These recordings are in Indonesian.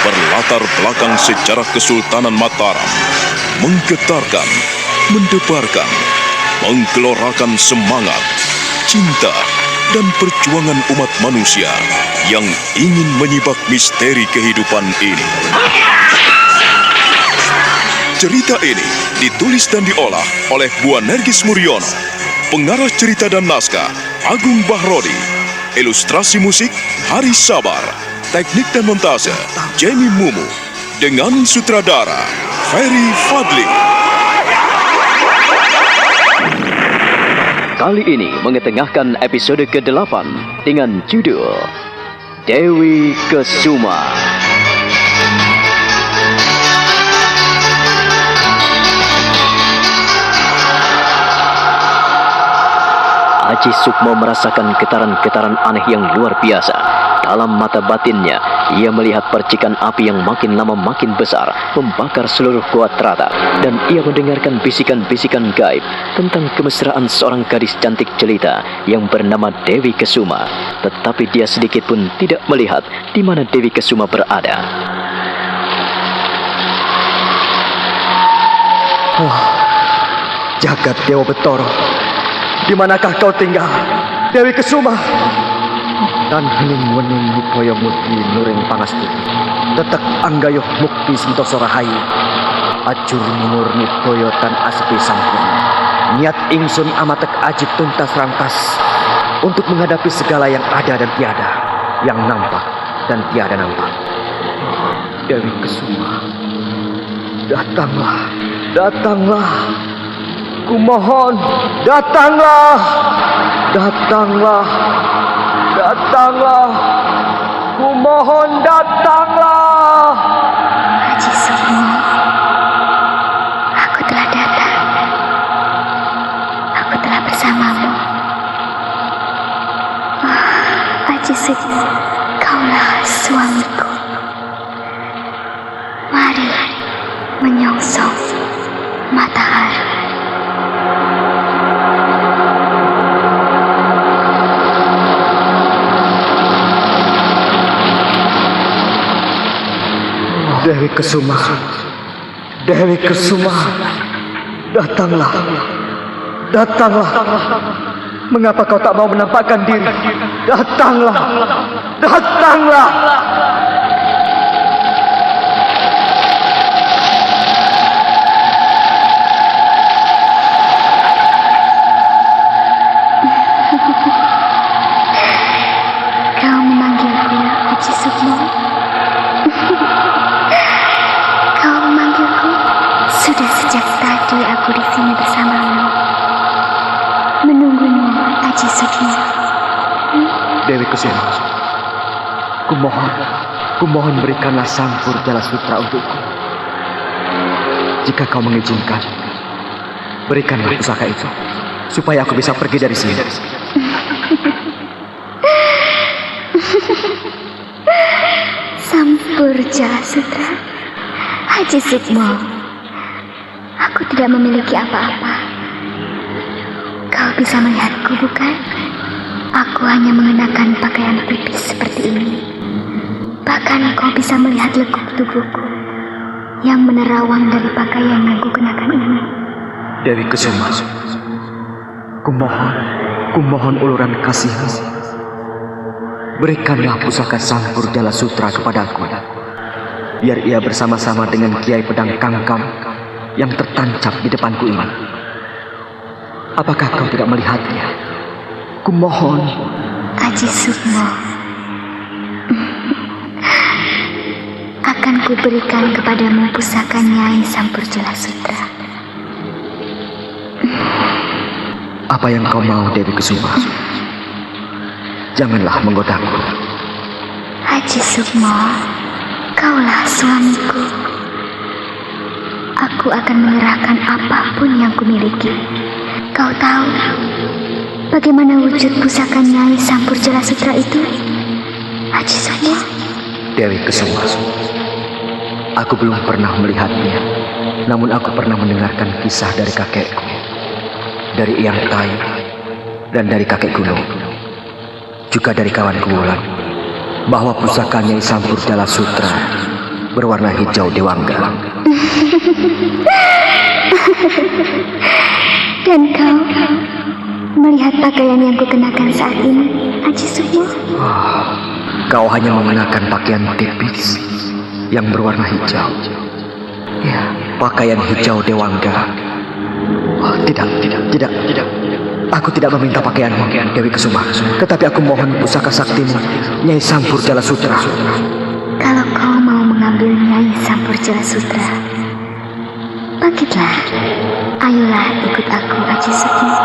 berlatar belakang sejarah Kesultanan Mataram, menggetarkan, mendebarkan, menggelorakan semangat, cinta, dan perjuangan umat manusia yang ingin menyibak misteri kehidupan ini. Cerita ini ditulis dan diolah oleh Bu Nergis Muriono, pengarah cerita dan naskah Agung Bahrodi, ilustrasi musik Haris Sabar, teknik dan montase Jamie Mumu, dengan sutradara Ferry Fadli. Kali ini mengetengahkan episode ke-8 dengan judul Dewi Kesuma. Haji Sukmo merasakan getaran-getaran aneh yang luar biasa. Dalam mata batinnya, ia melihat percikan api yang makin lama makin besar, membakar seluruh Gua Trata. Dan ia mendengarkan bisikan-bisikan gaib tentang kemesraan seorang gadis cantik jelita yang bernama Dewi Kesuma. Tetapi dia sedikit pun tidak melihat di mana Dewi Kesuma berada. Oh, jagat Dewa Betoro, di manakah kau tinggal, Dewi Kesuma? Dan hening wening Nipoyo Muti Nuring Pangastuti, tetek anggayuh mukti sentosa rahayu, ajur munur Nipoyo tan aspi sampurna. Niat ingsun amatek ajib tuntas rantas untuk menghadapi segala yang ada dan tiada, yang nampak dan tiada nampak. Dewi Kesuma, datanglah, datanglah. Kumohon, datanglah, datanglah, datanglah. Kumohon, datanglah. Haji Sukmo, aku telah datang. Aku telah bersamamu. Oh, Haji Sukmo, kaulah suamiku. Mari menyongsong matahari. Dewi Kesuma, Dewi Kesuma, datanglah, datanglah. Mengapa kau tak mau menampakkan diri? Datanglah, datanglah. Kau memanggilku, Haji Sukmo? Kau memanggilku? Sudah sejak tadi aku di sini bersamamu, menunggumu, Haji Sukmo. Dewi Kesuma, kumohon berikanlah Sampur Jala Sutra untukku. Jika kau mengizinkan, berikanlah pusaka itu, supaya aku bisa pergi dari sini. Sampur Jala Sutra, Haji Sukmo, aku tidak memiliki apa-apa. Kau bisa melihatku, bukan? Aku hanya mengenakan pakaian tipis seperti ini. Bahkan kau bisa melihat lekuk tubuhku yang menerawang dari pakaian yang kukenakan ini. Dewi Kesuma, kumohon uluran kasihmu. Berikanlah pusaka Sampur Jala Sutra kepadaku, biar ia bersama-sama dengan Kiai Pedang Kangkam yang tertancap di depanku ini. Apakah kau tidak melihatnya? Kumohon. Haji Sukmo, akan kuberikan kepadamu pusaka Nyai Sampur Jala Sutra. Apa yang kau mau, Dewi Kesuma? Janganlah menggodaku. Haji Sukmo, kaulah suamiku. Aku akan menyerahkan apapun yang kumiliki. Kau tahu bagaimana wujud pusaka Nyai Sampur Jala Sutra itu, Haji Sukmo? Dewi Kesuma, aku belum pernah melihatnya. Namun aku pernah mendengarkan kisah dari kakekku, dari Eyang Tai, dan dari kakek gunung, juga dari kawanku Wulan, bahwa pusaka Nyai Sampur Jala Sutra berwarna hijau dewangga. Dan kau melihat pakaian yang kukenakan saat ini, Haji Sukmo? Kau hanya mengenakan pakaian tipis yang berwarna hijau. Ya, pakaian hijau dewangga. Tidak. Aku tidak meminta pakaianmu, Dewi Kesuma. Tetapi aku mohon pusaka saktimu, Nyai Sampur Jala Sutra. Kalau kau mau mengambil Nyai Sampur Jala Sutra, bangkitlah. Ayolah ikut aku, Haji Sukmo.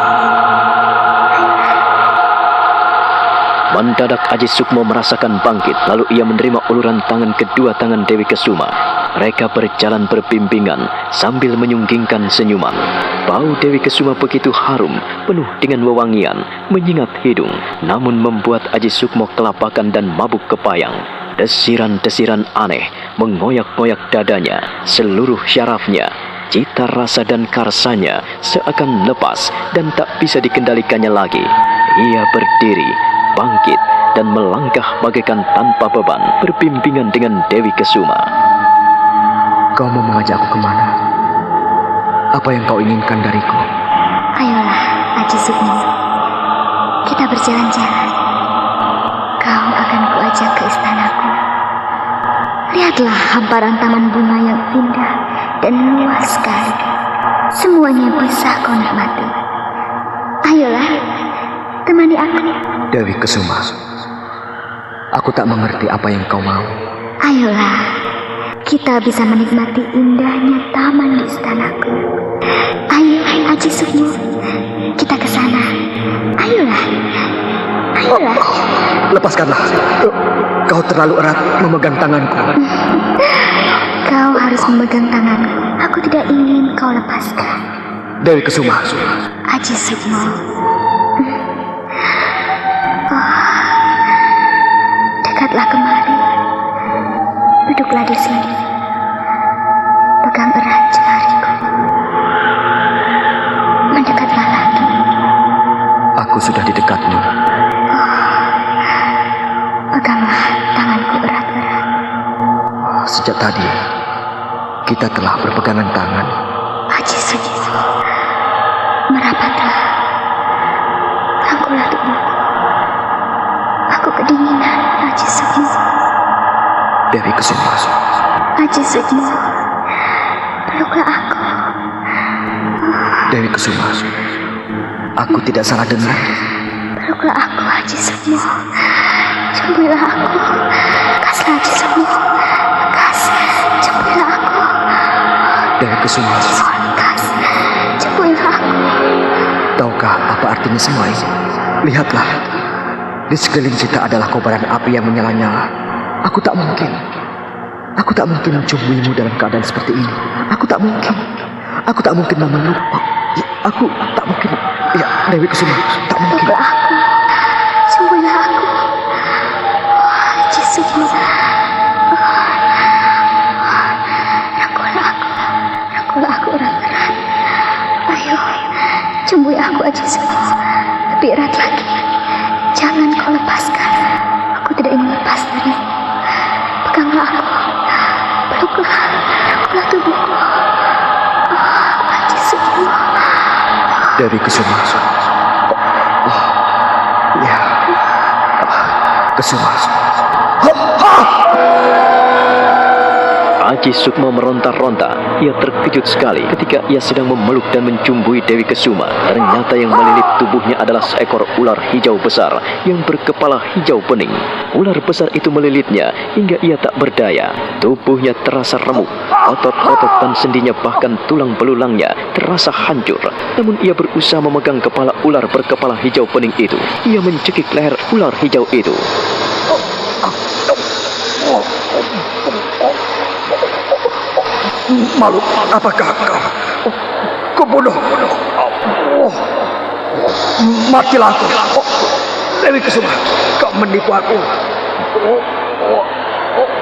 Mendadak Aji Sukmo merasakan bangkit, lalu ia menerima uluran tangan kedua tangan Dewi Kesuma. Mereka berjalan berbimbingan sambil menyunggingkan senyuman. Bau Dewi Kesuma begitu harum, penuh dengan wewangian, menyengat hidung, namun membuat Aji Sukmo kelabakan dan mabuk kepayang. Desiran-desiran aneh mengoyak-ngoyak dadanya, seluruh syarafnya. Cita rasa dan karsanya seakan lepas dan tak bisa dikendalikannya lagi. Ia berdiri, bangkit, dan melangkah bagaikan tanpa beban, berbimbingan dengan Dewi Kesuma. Kau mau mengajak aku kemana? Apa yang kau inginkan dariku? Ayolah, Haji Sukmo. Kita berjalan-jalan. Kau akan kuajak ke istanaku. Lihatlah hamparan taman bunga yang indah dan luas sekali. Semuanya bisa kau nikmati. Ayolah, temani aku. Dewi Kesuma, aku tak mengerti apa yang kau mau. Ayolah, kita bisa menikmati indahnya taman di istanaku. Ayo, Haji Sukmo, kita ke sana. Ayolah. Lepaskanlah. Kau terlalu erat memegang tanganku. Kau harus memegang tanganku. Aku tidak ingin kau lepaskan. Dewi Kesuma. Haji Sukmo. Dekatlah kemari. Duduklah di sini. Pegang erat jariku. Mendekatlah lagi. Aku sudah di dekatmu. Peganglah tanganku erat-erat. Sejak tadi, kita telah berpegangan tangan. Haji Sukmo, merapatlah. Rangkullah tubuhku. Aku kedinginan, Haji Sukmo. Dewi Kesuma. Haji Sukmo, peluklah aku. Dewi Kesuma, aku tidak salah dengar. Peluklah aku, Haji Sukmo. Cembuilah aku. Lekaslah, Haji Sukmo. Lekas, cembuilah aku. Dewi Kesuma, Lekas, cembuilah aku. tahukah apa artinya semua ini? Lihatlah, di sekeliling kita adalah kobaran api yang menyala-nyala. Aku tak mungkin mencumbuimu dalam keadaan seperti ini. Aku tak mungkin memeluk. Aku tak mungkin. Ya, Dewi Kesuma, tak mungkin. Peluklah aku. Cembuilah aku. Haji Sukmo. Rangkullah aku erat-erat. Ayo, cembui aku, Haji Sukmo. Lebih erat lagi. Jangan kau lepaskan. Aku tidak ingin lepas darimu. Peganglah aku. Peluklah tubuhku. Haji Sukmo. Dewi Kesuma. Ya. Kesuma. Aji Sukmo meronta-ronta. Ia terkejut sekali ketika ia sedang memeluk dan mencumbui Dewi Kesuma. Ternyata yang melilit tubuhnya adalah seekor ular hijau besar yang berkepala hijau bening. Ular besar itu melilitnya hingga ia tak berdaya. Tubuhnya terasa remuk. Otot-otot dan sendinya bahkan tulang belulangnya terasa hancur. Namun ia berusaha memegang kepala ular berkepala hijau bening itu. Ia mencekik leher ular hijau itu. Makhluk, apakah kau bunuh? Matilah aku. Dewi Kesuma, kau menipu aku.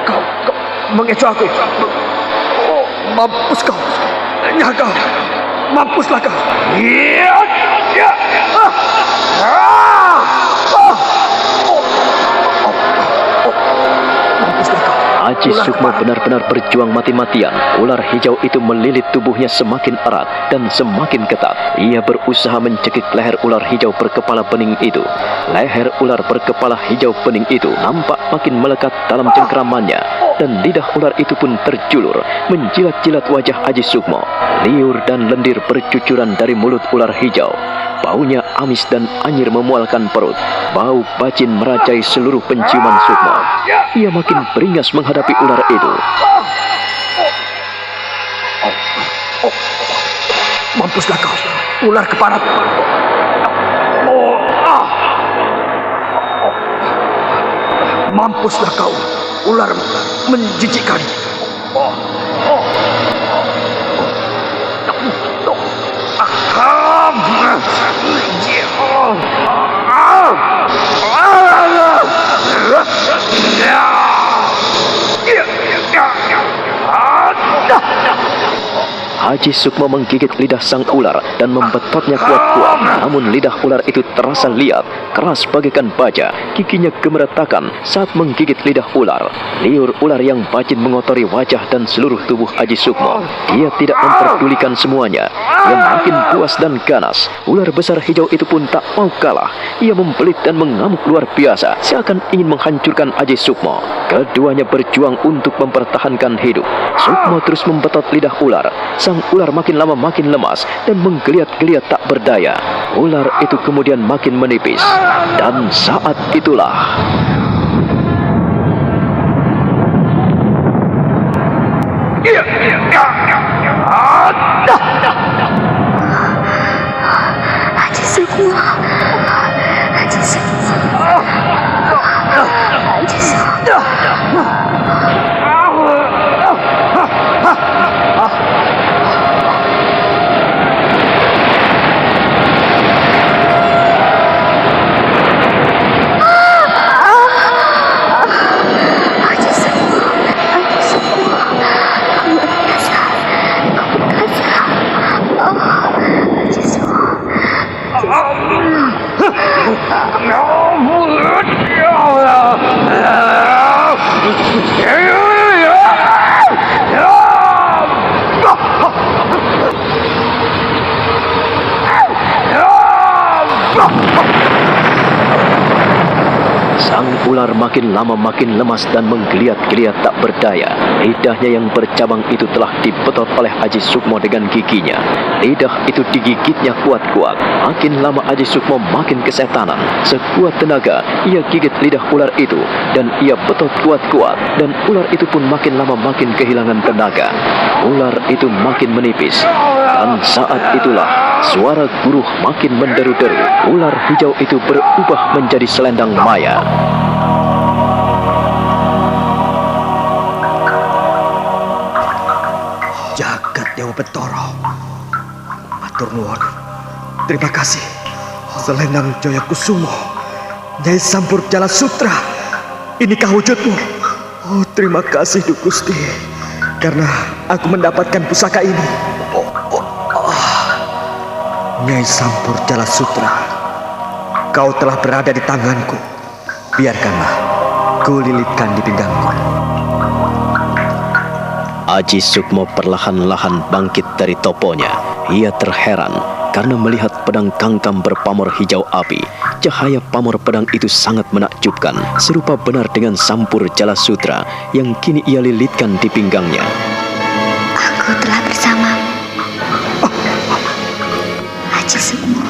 Kau mengecoh aku. Mampus kau. Kau. Mampuslah kau. Mampuslah kau. Aji Sukmo benar-benar berjuang mati-matian. Ular hijau itu melilit tubuhnya semakin erat dan semakin ketat. Ia berusaha mencekik leher ular hijau berkepala bening itu. Leher ular berkepala hijau bening itu nampak makin melekat dalam cengkeramannya, dan lidah ular itu pun terjulur menjilat-jilat wajah Aji Sukmo. Liur dan lendir bercucuran dari mulut ular hijau. Baunya amis dan anyir memualkan perut. Bau bacin merajai seluruh penciuman Sukmo. Ia makin beringas menghadapi ular itu. Mampuslah kau, ular keparat. Mampuslah kau, ular menjijikkan. Aji Sukmo menggigit lidah sang ular dan membetotnya kuat-kuat. Namun lidah ular itu terasa liat, keras bagaikan baja. Giginya gemeretakan saat menggigit lidah ular. Liur ular yang bacin mengotori wajah dan seluruh tubuh Aji Sukmo. Dia tidak memperdulikan semuanya. Ia makin puas dan ganas. Ular besar hijau itu pun tak mau kalah. Ia membelit dan mengamuk luar biasa, seakan ingin menghancurkan Aji Sukmo. Keduanya berjuang untuk mempertahankan hidup. Sukmo terus membetot lidah ular. Sang ular makin lama makin lemas dan menggeliat-geliat tak berdaya. Ular itu kemudian makin menipis. Dan saat itulah Aji Sukmo. Aji Sukmo. Aji Sukmo. sang ular makin lama makin lemas dan menggeliat-geliat tak berdaya. Lidahnya yang bercabang itu telah dibetot oleh Aji Sukmo dengan giginya. Lidah itu digigitnya kuat-kuat. Makin lama Aji Sukmo makin kesetanan. Sekuat tenaga ia gigit lidah ular itu dan ia betot kuat-kuat, dan ular itu pun makin lama makin kehilangan tenaga. Ular itu makin menipis, dan saat itulah suara guruh makin menderu-deru. Ular hijau itu berubah menjadi selendang maya. Jagat Dewa Betara. Matur nuwun. Terima kasih. Selendang Jaya Kusumo, Nyai Sampur Jala Sutra. Inikah wujudmu? Oh, terima kasih Duk Gusti, karena aku mendapatkan pusaka ini. Nyai Sampur Jala Sutra, kau telah berada di tanganku. Biarkanlah ku lilitkan di pinggangku. Aji Sukmo perlahan-lahan bangkit dari toponya. Ia terheran karena melihat pedang Kangkam berpamor hijau api. Cahaya pamor pedang itu sangat menakjubkan, serupa benar dengan Sampur Jala Sutra yang kini ia lilitkan di pinggangnya. Aku telah bersamamu, Aji Sukmo.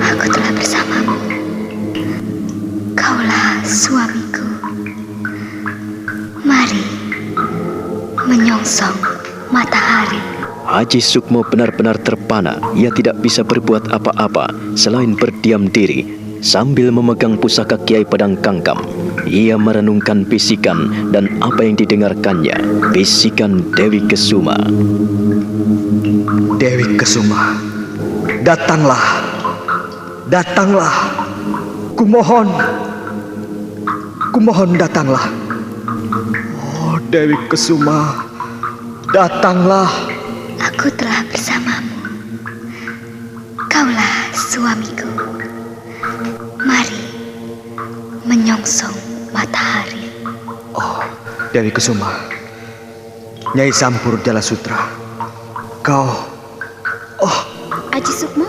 Aku telah bersamamu. Kaulah suamiku. Mari menyongsong matahari. Aji Sukmo benar-benar terpana. Ia tidak bisa berbuat apa-apa selain berdiam diri sambil memegang pusaka Kiai Pedang Kangkam. Ia merenungkan bisikan dan apa yang didengarkannya. Bisikan Dewi Kesuma. Dewi Kesuma, datanglah, datanglah. Kumohon datanglah. Oh, Dewi Kesuma, datanglah. Aku telah bersamamu. Kaulah suamiku. Mari menyongsong matahari. Oh, Dewi Kusuma, Nyai Sampur Jala Sutra, kau... Aji Sukmo?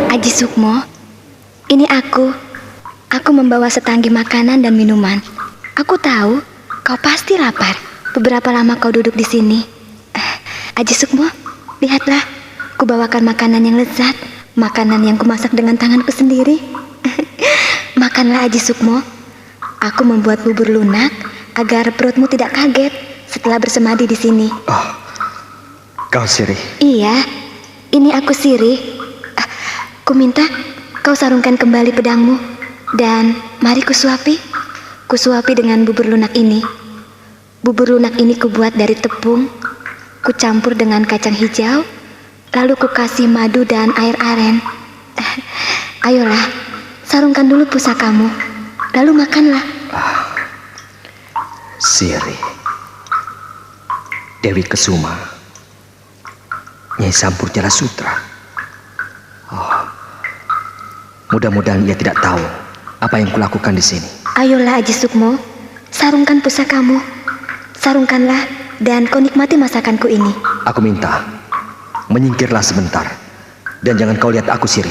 Aji Sukmo, ini aku. Aku membawa setanggi makanan dan minuman. Aku tahu kau pasti lapar. Beberapa lama kau duduk di sini. Aji Sukmo, lihatlah. Kubawakan makanan yang lezat. Makanan yang kumasak dengan tanganku sendiri. Makanlah Aji Sukmo. Aku membuat bubur lunak agar perutmu tidak kaget setelah bersemadi di sini. Kau Siri? Iya, ini aku Siri. Ku minta kau sarungkan kembali pedangmu dan mari kusuapi. Kusuapi dengan bubur lunak ini. Bubur lunak ini kubuat dari tepung, kucampur dengan kacang hijau, lalu kukasih madu dan air aren. Ayolah, sarungkan dulu pusakamu, lalu makanlah. Siri, Dewi Kusuma, Nyai Sampur Jala Sutra. Mudah-mudahan ia tidak tahu apa yang kulakukan di sini. Ayolah Aji Sukmo, sarungkan pusakamu. Sarungkanlah dan kau nikmati masakanku ini. Aku minta, menyingkirlah sebentar. Dan jangan kau lihat aku, Siri.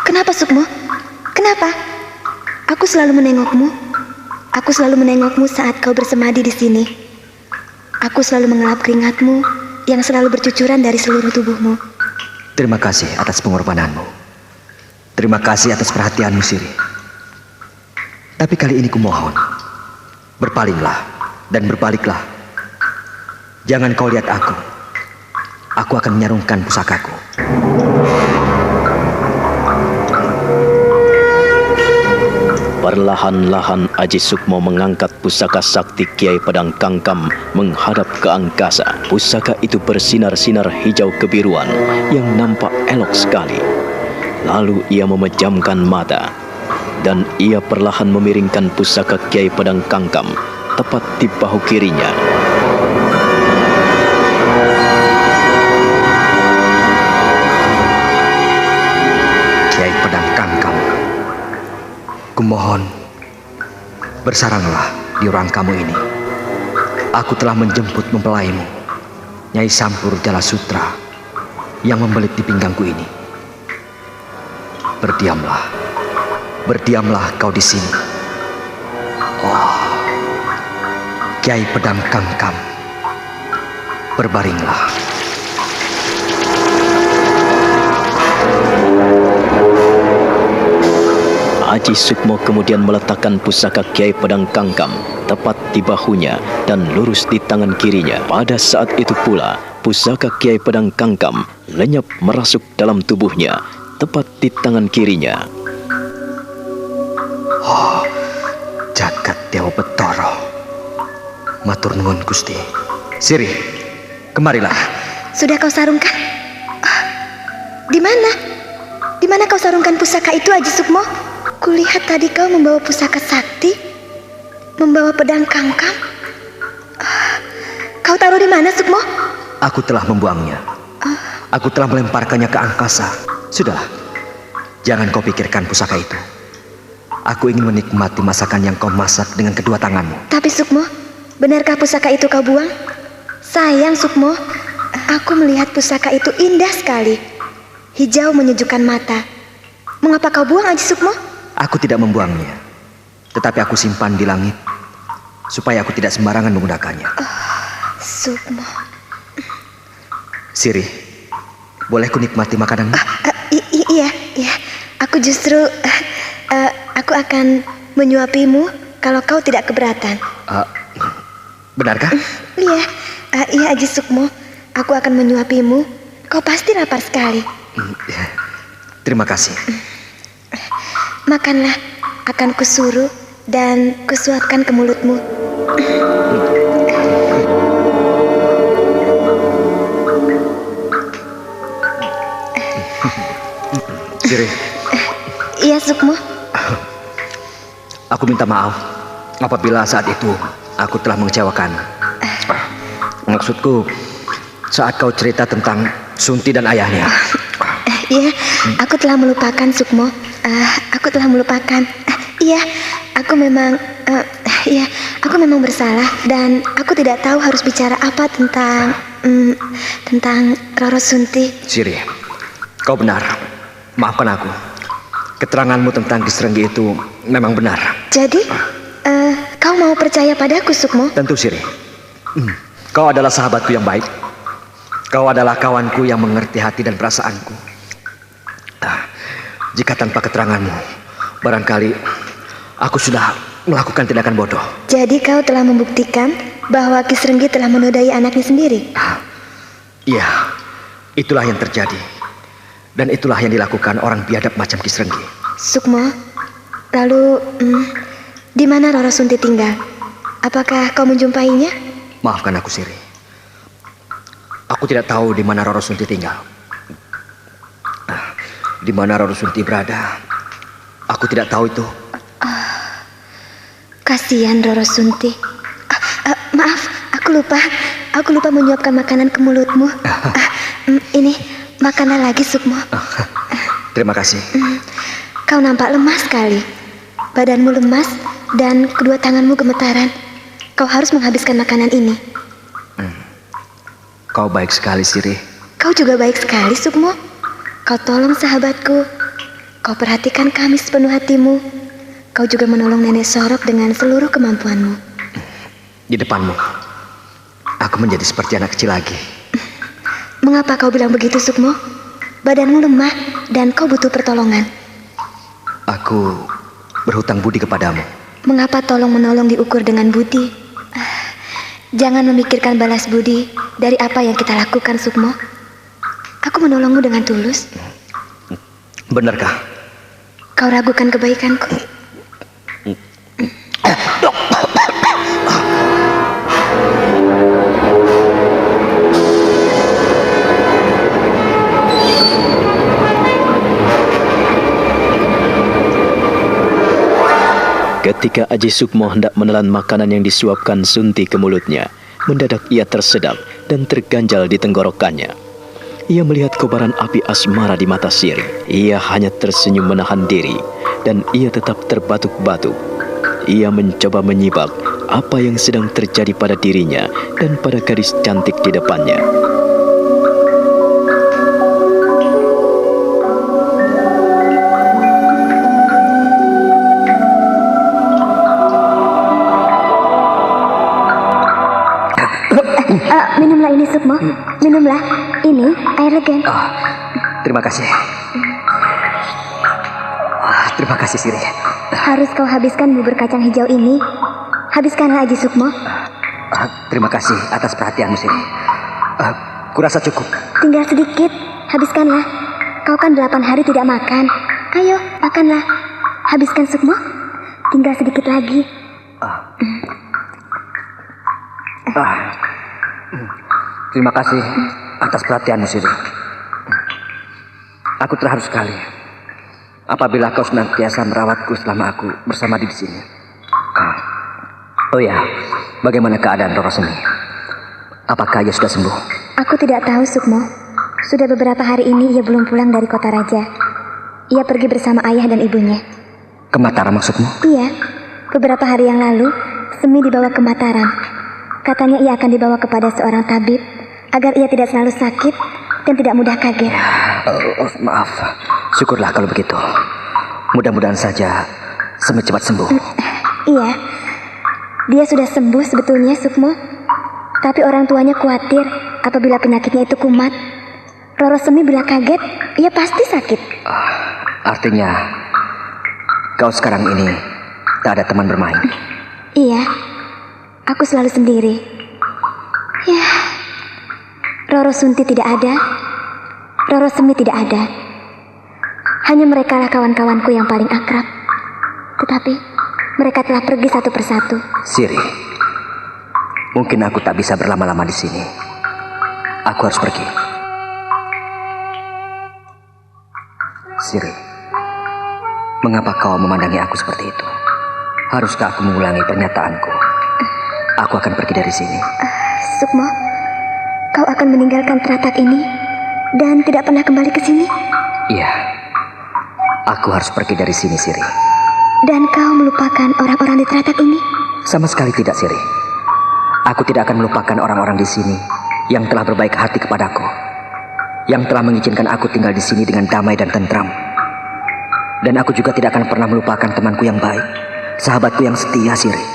Kenapa Sukmo? Kenapa? Aku selalu menengokmu. Aku selalu menengokmu saat kau bersemadi di sini. Aku selalu mengelap keringatmu yang selalu bercucuran dari seluruh tubuhmu. Terima kasih atas pengorbananmu. Terima kasih atas perhatianmu, Siri. Tapi kali ini kumohon, berpalinglah dan berbaliklah. Jangan kau lihat aku. Aku akan menyarungkan pusakaku. Perlahan-lahan Aji Sukmo mengangkat pusaka sakti Kiai Pedang Kangkam menghadap ke angkasa. Pusaka itu bersinar-sinar hijau kebiruan yang nampak elok sekali. Lalu ia memejamkan mata dan ia perlahan memiringkan pusaka Kiai Pedang Kangkam tepat di bahu kirinya. Kiai Pedang Kangkam, kumohon, bersaranglah di ruang kamu ini. Aku telah menjemput mempelaimu, Nyai Sampur Jala Sutra, yang membelit di pinggangku ini. Berdiamlah, berdiamlah kau di sini. Kiai Pedang Kangkam, berbaringlah. Aji Sukmo kemudian meletakkan pusaka Kiai Pedang Kangkam tepat di bahunya dan lurus di tangan kirinya. Pada saat itu pula, pusaka Kiai Pedang Kangkam lenyap merasuk dalam tubuhnya, tepat di tangan kirinya. Jagat Dewa Betara, matur nuwun Gusti. Siri, kemarilah. Sudah kau sarungkan? Di mana? Di mana kau sarungkan pusaka itu, Aji Sukmo? Kulihat tadi kau membawa pusaka sakti, membawa pedang Kangkam. Kau taruh di mana, Sukmo? Aku telah membuangnya. Aku telah melemparkannya ke angkasa. Sudahlah, jangan kau pikirkan pusaka itu. Aku ingin menikmati masakan yang kau masak dengan kedua tanganmu. Tapi Sukmo, benarkah pusaka itu kau buang? Sayang Sukmo, aku melihat pusaka itu indah sekali. Hijau menyejukkan mata. Mengapa kau buang, Aji Sukmo? Aku tidak membuangnya, tetapi aku simpan di langit supaya aku tidak sembarangan menggunakannya. Sukmo. Siri, boleh ku nikmati makananmu? Iya. Aku justru aku akan menyuapimu kalau kau tidak keberatan. Benarkah? Iya Aji Sukmo. Aku akan menyuapimu. Kau pasti lapar sekali. Terima kasih. Makanlah, akan kusuruh dan kusuapkan ke mulutmu. Siri. Iya Sukmo. Aku minta maaf apabila saat itu aku telah mengecewakan. Maksudku, saat kau cerita tentang Sunti dan ayahnya. Iya, aku telah melupakan Sukmo. Aku telah melupakan. Iya, aku memang bersalah dan aku tidak tahu harus bicara apa tentang Roro Sunti. Siri, kau benar. Maafkan aku. Keteranganmu tentang Ki Srenggi itu memang benar. Jadi, kau mau percaya padaku, Sukmo? Tentu, Siri. Kau adalah sahabatku yang baik. Kau adalah kawanku yang mengerti hati dan perasaanku. Jika tanpa keteranganmu, barangkali aku sudah melakukan tindakan bodoh. Jadi kau telah membuktikan bahwa Ki Srenggi telah menodai anaknya sendiri? Iya, itulah yang terjadi. Dan itulah yang dilakukan orang biadab macam Ki Srenggi. Sukmo, lalu di mana Roro Sunti tinggal? Apakah kau menjumpainya? Maafkan aku, Siri. Aku tidak tahu di mana Roro Sunti tinggal. Di mana Roro Sunti berada, aku tidak tahu itu. Kasihan Roro Sunti. Maaf, aku lupa menyuapkan makanan ke mulutmu. Ini makanan lagi, Sukmo. Terima kasih. Kau nampak lemah sekali. Badanmu lemas dan kedua tanganmu gemetaran. Kau harus menghabiskan makanan ini. Kau baik sekali, Siri. Kau juga baik sekali, Sukmo. Kau tolong sahabatku. Kau perhatikan kami sepenuh hatimu. Kau juga menolong Nenek Sorok dengan seluruh kemampuanmu. Di depanmu, aku menjadi seperti anak kecil lagi. Mengapa kau bilang begitu, Sukmo? Badanmu lemah dan kau butuh pertolongan. Aku berhutang budi kepadamu. Mengapa tolong-menolong diukur dengan budi? Jangan memikirkan balas budi dari apa yang kita lakukan, Sukmo. Aku menolongmu dengan tulus. Benarkah? Kau ragukan kebaikanku? Ketika Aji Sukmo hendak menelan makanan yang disuapkan Sunti ke mulutnya, mendadak ia tersedak dan terganjal di tenggorokannya. Ia melihat kobaran api asmara di mata Siri. Ia hanya tersenyum menahan diri dan ia tetap terbatuk-batuk. Ia mencoba menyibak apa yang sedang terjadi pada dirinya dan pada gadis cantik di depannya. Minumlah ini, Sukmo. Minumlah. Ini air legen. Terima kasih. Terima kasih, Siri. Harus kau habiskan bubur kacang hijau ini. Habiskanlah, Aji Sukmo. Terima kasih atas perhatianmu, Siri. Kurasa cukup. Tinggal sedikit. Habiskanlah. Kau kan 8 hari tidak makan. Ayo, makanlah. Habiskan, Sukmo. Tinggal sedikit lagi. Terima kasih atas perhatianmu, Siri. Aku terharu sekali apabila kau senantiasa merawatku selama aku bersama di sini. Oh ya, bagaimana keadaan Roro Semi? Apakah ia sudah sembuh? Aku tidak tahu, Sukmo. Sudah beberapa hari ini ia belum pulang dari kota raja. Ia pergi bersama ayah dan ibunya. Ke Mataram maksudmu? Iya, beberapa hari yang lalu Semi dibawa ke Mataram. Katanya ia akan dibawa kepada seorang tabib agar ia tidak selalu sakit dan tidak mudah kaget. Maaf, syukurlah kalau begitu. Mudah-mudahan saja Semi cepat sembuh. Iya, dia sudah sembuh sebetulnya, Sukmo. Tapi orang tuanya khawatir apabila penyakitnya itu kumat. Roro Semi bila kaget, ia pasti sakit. Artinya, kau sekarang ini tak ada teman bermain. Iya, aku selalu sendiri. Ya, Roro Sunti tidak ada, Roro Semi tidak ada. Hanya mereka lah kawan-kawanku yang paling akrab. Tetapi mereka telah pergi satu persatu. Siri, mungkin aku tak bisa berlama-lama di sini. Aku harus pergi. Siri, mengapa kau memandangi aku seperti itu? Haruskah aku mengulangi pernyataanku? Aku akan pergi dari sini. Sukmo, kau akan meninggalkan teratak ini dan tidak pernah kembali ke sini? Iya, Aku harus pergi dari sini, Siri. Dan kau melupakan orang-orang di teratak ini? Sama sekali tidak, Siri. Aku tidak akan melupakan orang-orang di sini yang telah berbaik hati kepadaku, yang telah mengizinkan aku tinggal di sini dengan damai dan tentram. Dan aku juga tidak akan pernah melupakan temanku yang baik, sahabatku yang setia, Siri.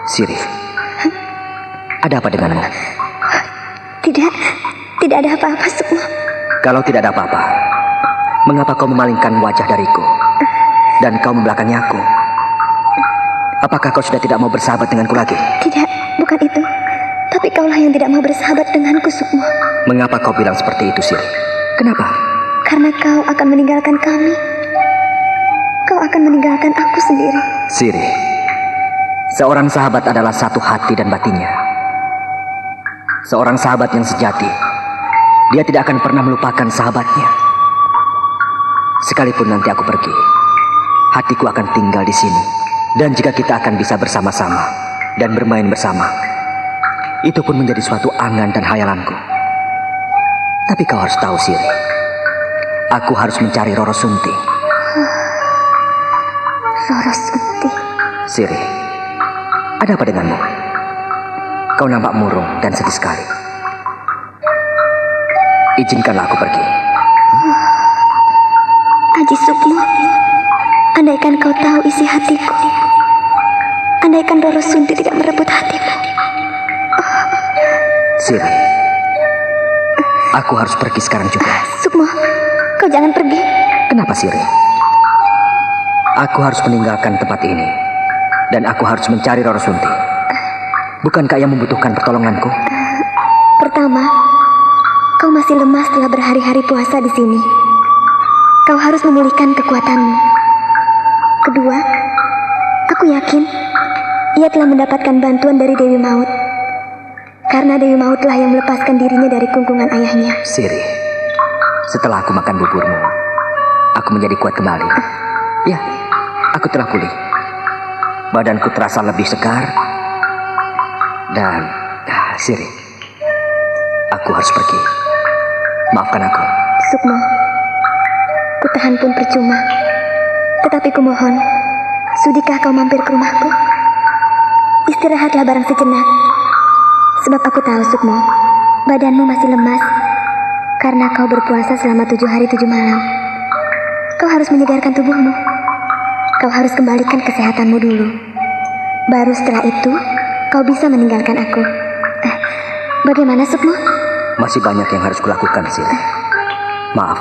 Siri, ada apa denganmu? Tidak ada apa-apa, Sukmo. Kalau tidak ada apa-apa, mengapa kau memalingkan wajah dariku dan kau membelakangi aku? Apakah kau sudah tidak mau bersahabat denganku lagi? Tidak, bukan itu. Tapi kaulah yang tidak mau bersahabat denganku, Sukmo. Mengapa kau bilang seperti itu, Siri? Kenapa? Karena kau akan meninggalkan kami. Kau akan meninggalkan aku sendiri. Siri, seorang sahabat adalah satu hati dan batinnya. Seorang sahabat yang sejati, dia tidak akan pernah melupakan sahabatnya. Sekalipun nanti aku pergi, hatiku akan tinggal di sini. Dan jika kita akan bisa bersama-sama dan bermain bersama, itu pun menjadi suatu angan dan hayalanku. Tapi kau harus tahu, Siri, aku harus mencari Roro Sunti. Roro Sunti. Siri, ada apa denganmu? Kau nampak murung dan sedih sekali. Izinkanlah aku pergi. Aji Sukmo, andaikan kau tahu isi hatiku, andaikan Roro Sunti tidak merebut hatimu. Siri, aku harus pergi sekarang juga. Sukmo, kau jangan pergi. Kenapa, Siri? Aku harus meninggalkan tempat ini, dan aku harus mencari Roro Sunti. Bukankah ia membutuhkan pertolonganku? Pertama, kau masih lemah setelah berhari-hari puasa di sini. Kau harus memulihkan kekuatanmu. Kedua, aku yakin ia telah mendapatkan bantuan dari Dewi Maut. Karena Dewi Mautlah yang melepaskan dirinya dari kungkungan ayahnya. Siri, setelah aku makan buburmu, aku menjadi kuat kembali. Ya, aku telah pulih. Badanku terasa lebih segar. Dan, Siri, aku harus pergi. Maafkan aku. Sukmo, kutahan pun percuma. Tetapi kumohon, sudikah kau mampir ke rumahku? Istirahatlah barang sejenak. Sebab aku tahu, Sukmo, badanmu masih lemas karena kau berpuasa selama 7 hari 7 malam. Kau harus menyegarkan tubuhmu. Kau harus kembalikan kesehatanmu dulu. Baru setelah itu, kau bisa meninggalkan aku. Bagaimana, Sukmo? Masih banyak yang harus kulakukan, Siri. Maaf,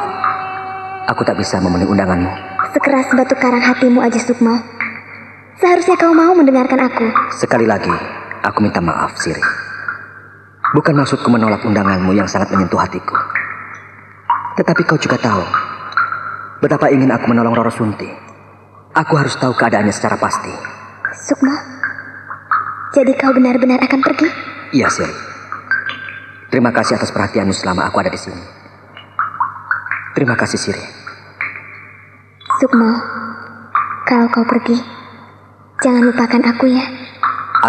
aku tak bisa memenuhi undanganmu. Sekeras batu karang hatimu, Aji Sukmo. Seharusnya kau mau mendengarkan aku. Sekali lagi, aku minta maaf, Siri. Bukan maksudku menolak undanganmu yang sangat menyentuh hatiku. Tetapi kau juga tahu betapa ingin aku menolong Roro Sunti. Aku harus tahu keadaannya secara pasti. Sukmo, jadi kau benar-benar akan pergi? Iya, Siri. Terima kasih atas perhatianmu selama aku ada di sini. Terima kasih, Siri. Sukmo, kalau kau pergi, jangan lupakan aku ya.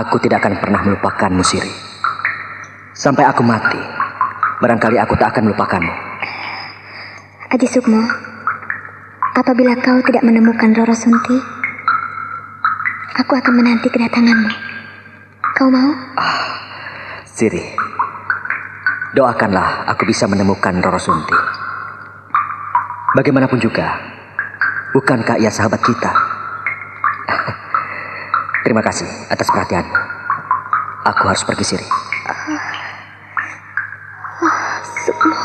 Aku tidak akan pernah melupakanmu, Siri. Sampai aku mati, barangkali aku tak akan melupakanmu. Aji Sukmo, apabila kau tidak menemukan Roro Sunti, aku akan menanti kedatanganmu. Kau mau? Siri, doakanlah aku bisa menemukan Roro Sunti. Bagaimanapun juga, bukankah ia sahabat kita? Terima kasih atas perhatianmu. Aku harus pergi, Siri. Sukmo,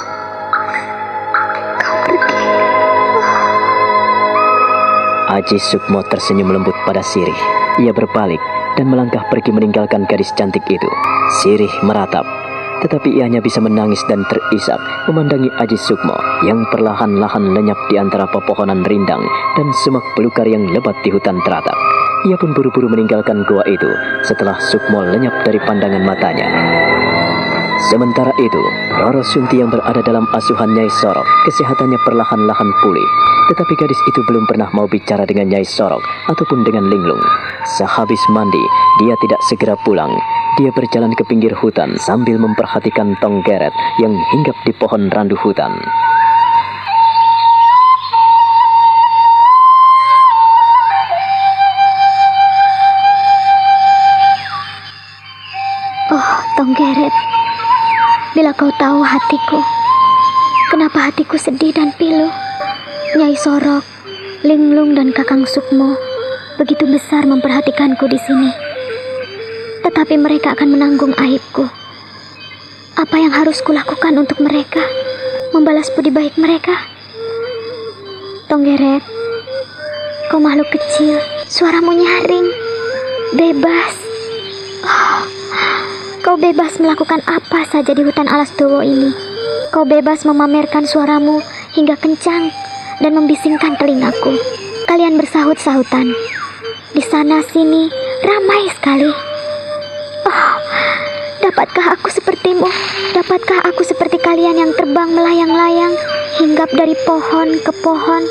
kau pergi. Aji Sukmo tersenyum lembut pada Sirih. Ia berbalik dan melangkah pergi meninggalkan gadis cantik itu. Sirih meratap, tetapi ia hanya bisa menangis dan terisak memandangi Aji Sukmo yang perlahan-lahan lenyap di antara pepohonan rindang dan semak belukar yang lebat di hutan teratak. Ia pun buru-buru meninggalkan goa itu setelah Sukmo lenyap dari pandangan matanya. Sementara itu, Roro Sunti yang berada dalam asuhan Nyai Sorok, kesehatannya perlahan-lahan pulih. Tetapi gadis itu belum pernah mau bicara dengan Nyai Sorok ataupun dengan Linglung. Sehabis mandi, dia tidak segera pulang. Dia berjalan ke pinggir hutan sambil memperhatikan tong geret yang hinggap di pohon randu hutan. hatiku? Kenapa hatiku sedih dan pilu? Nyai Sorok, Linglung dan Kakang Sukmo begitu besar memperhatikanku di sini. Tetapi mereka akan menanggung aibku. Apa yang harus kulakukan untuk mereka? Membalas budi baik mereka? Tonggeret, kau makhluk kecil, suaramu nyaring, bebas. Oh, kau bebas melakukan apa saja di hutan Alas Dowo ini. Kau bebas memamerkan suaramu hingga kencang dan membisingkan telingaku. Kalian bersahut-sahutan. Di sana sini ramai sekali. Oh, dapatkah aku sepertimu? Dapatkah aku seperti kalian yang terbang melayang-layang, hinggap dari pohon ke pohon,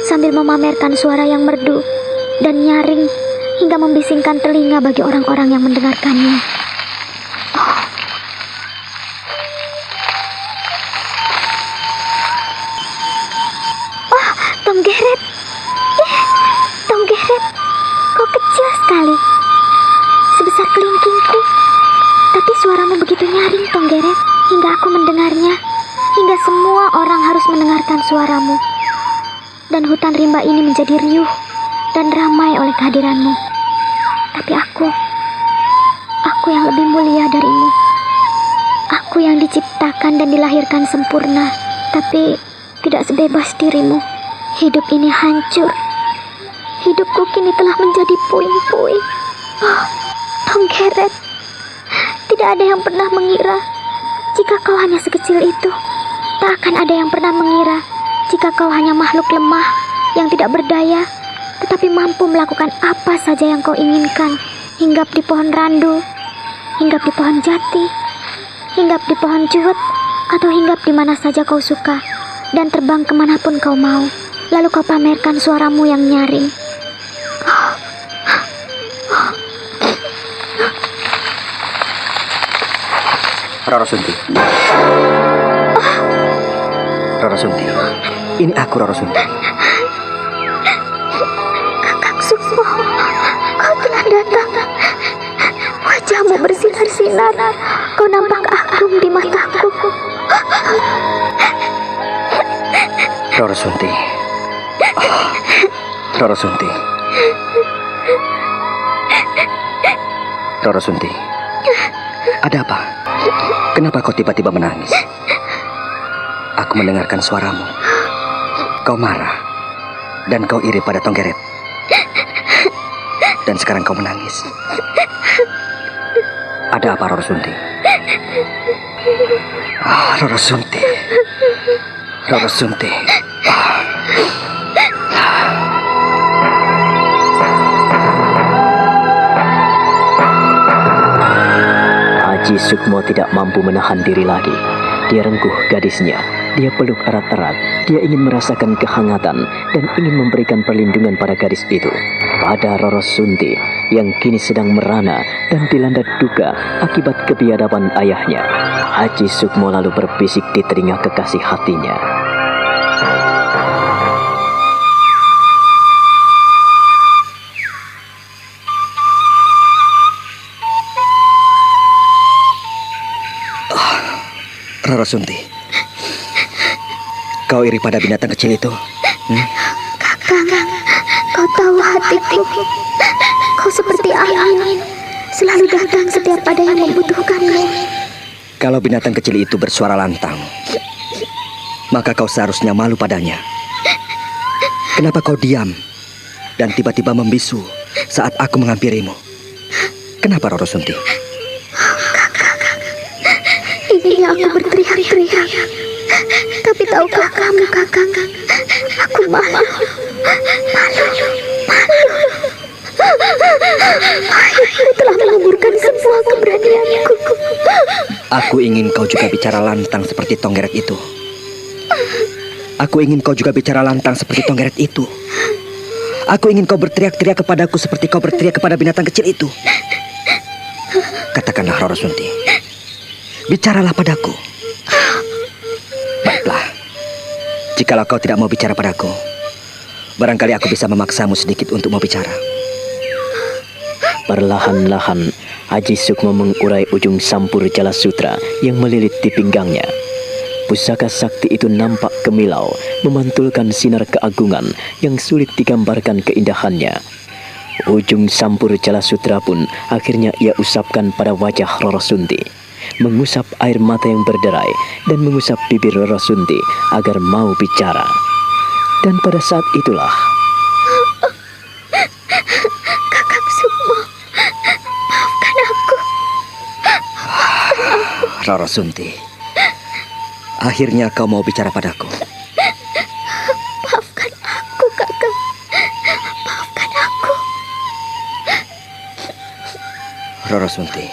sambil memamerkan suara yang merdu dan nyaring hingga membisingkan telinga bagi orang-orang yang mendengarkannya? Tonggeret, Tonggeret, kau kecil sekali, sebesar kelingkingku, tapi suaramu begitu nyaring, Tonggeret, hingga aku mendengarnya, hingga semua orang harus mendengarkan suaramu. Dan hutan rimba ini menjadi riuh dan ramai oleh kehadiranmu. Tapi aku yang lebih mulia darimu. Aku yang diciptakan dan dilahirkan sempurna, tapi tidak sebebas dirimu. Hidup ini hancur. Hidupku kini telah menjadi puing-puing. Oh, Tonggeret, tidak ada yang pernah mengira jika kau hanya sekecil itu. Tak akan ada yang pernah mengira jika kau hanya makhluk lemah yang tidak berdaya, tetapi mampu melakukan apa saja yang kau inginkan. Hinggap di pohon randu, hinggap di pohon jati, hinggap di pohon juwet, atau hinggap di mana saja kau suka, dan terbang kemanapun kau mau. Lalu kau pamerkan suaramu yang nyaring. Roro Sunti. Roro Sunti. Ini aku, Roro Sunti. Kakang Sukmo, kau telah datang. Wajahmu bersinar-sinar. Kau nampak agung di mataku. Roro Sunti. Roro Sunti. Roro Sunti. Ada apa? Kenapa kau tiba-tiba menangis? Aku mendengarkan suaramu. Kau marah dan kau iri pada Tonggeret. Dan sekarang kau menangis. Ada apa, Roro Sunti? Roro Sunti. Roro Sunti. Haji Sukmo tidak mampu menahan diri lagi. Dia rengkuh gadisnya, dia peluk erat-erat, dia ingin merasakan kehangatan dan ingin memberikan perlindungan pada gadis itu, pada Roro Sunti yang kini sedang merana dan dilanda duka akibat kebiadaban ayahnya. Haji Sukmo lalu berbisik di telinga kekasih hatinya. Roro Sunti, kau iri pada binatang kecil itu? Kakang, kau tahu hatiku. Kau seperti angin, selalu datang setiap ada yang membutuhkanmu. Kalau binatang kecil itu bersuara lantang, maka kau seharusnya malu padanya. Kenapa kau diam dan tiba-tiba membisu saat aku menghampirimu? Kenapa, Roro Sunti? Ingin aku berteriak-teriak, tapi tahukah kamu, Kakang, aku malu. Airku telah menguburkan semua keberanianku. Aku ingin kau juga bicara lantang seperti Tonggeret itu. Aku ingin kau juga bicara lantang seperti Tonggeret itu. Aku ingin kau berteriak-teriak kepadaku seperti kau berteriak kepada binatang kecil itu. Katakanlah, Roro Sunti. Bicaralah padaku. Baiklah. Jikalau kau tidak mau bicara padaku, barangkali aku bisa memaksamu sedikit untuk mau bicara. Perlahan-lahan, Haji Sukmo mengurai ujung sampur jala sutra yang melilit di pinggangnya. Pusaka sakti itu nampak kemilau, memantulkan sinar keagungan yang sulit digambarkan keindahannya. Ujung sampur Jala Sutra pun akhirnya ia usapkan pada wajah Roro Sunti, mengusap air mata yang berderai dan mengusap bibir Roro Sunti agar mau bicara. Dan pada saat itulah Kakang Sukmo, maafkan aku. Roro Sunti, akhirnya kau mau bicara padaku. Maafkan aku, Kakang. Maafkan aku. Roro Sunti,